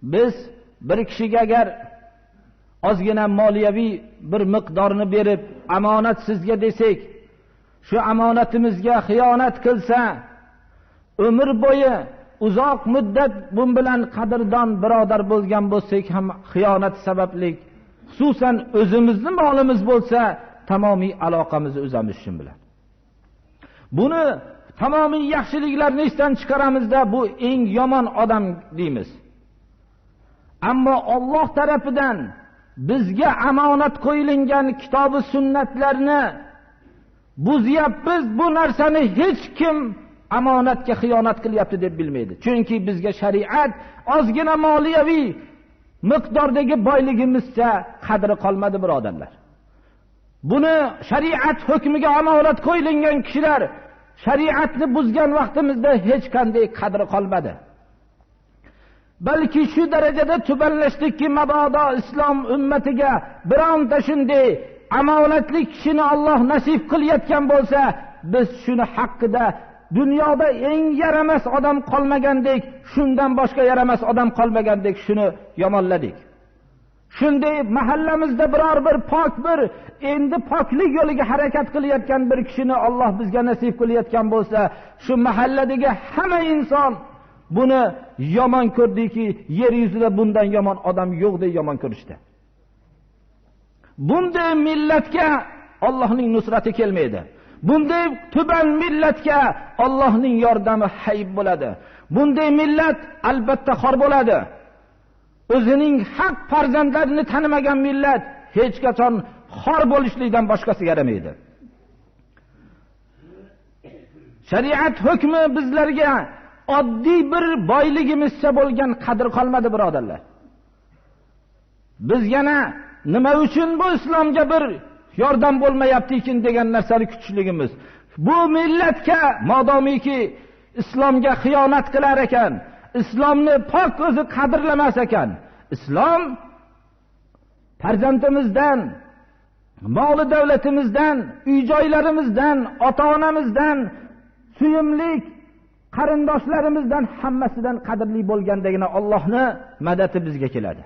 Biz bir kishiga agar ozgina moliyaviy bir miqdorni berib, amonat sizga desak, shu amonatimizga xiyonat qilsa, umr bo'yi uzoq muddat bu bilan qadrdon birodar bo'lgan bo'lsak ham xiyonat sababli, xususan o'zimizning molimiz bo'lsa, tamomiy aloqamizni uzamiz shu bilan. Buni tamomiy yaxshiliklarni esdan chiqaramizda, bu eng yomon odam deymiz. Ammo Alloh tarafidan bizga amonat qo'yilgan kitobi sunnatlarni buzyapmiz. Bu narsani hech kim amonatga xiyonat qilyapti deb bilmaydi. Chunki bizga shariat ozgina moliyaviy miqdordagi boyligimizcha qadri qolmadi birodarlar. Buni shariat hukmiga amonat qo'yilgan kishilar shariatni buzgan vaqtimizda hech qanday qadri qolmadi. Balki shu darajada tubanlashdikki, mabodo islom ummatiga bironta shunday amonatli kishini Alloh nasib qilayotgan bo'lsa, biz shuni haqqida dunyoda eng yaramas odam qolmagandek, shundan boshqa yaramas odam qolmagandek shuni yomonladik. Shunday mahallamizda biror bir pok bir endi poklik yo'liga harakat qilayotgan bir kishini Alloh bizga nasib qilayotgan bo'lsa, shu mahalladagi hamma inson buni yomon ko'rdiki, yer yuzida bundan yomon odam yo'q deb yomon ko'rishdi. Bunday millatga Allohning nusrati kelmaydi. Bunday tuban millatga Allohning yordami hayb bo'ladi. Bunday millat albatta xor bo'ladi. O'zining haq farzandlarini tanimagan millat hech qachon xor bo'lishlikdan boshqasiga yaramaydi. Shariat hukmi bizlarga oddiy bir boyligimizcha bo'lgan qadr qolmadi birodarlar. Biz yana nima uchun bu islomga bir yordam bo'lmayapti ekan degan narsani kutishligimiz. Bu millatga modomiki islomga xiyonat qilar ekan, islomni pok o'zi qadrlamas ekan, islom farzandimizdan, moli davlatimizdan, uy-joylarimizdan, ota-onamizdan, suyimlik qarindoshlarimizdan hammasidan qadrli bo'lgandagina Allohning madadi bizga keladi.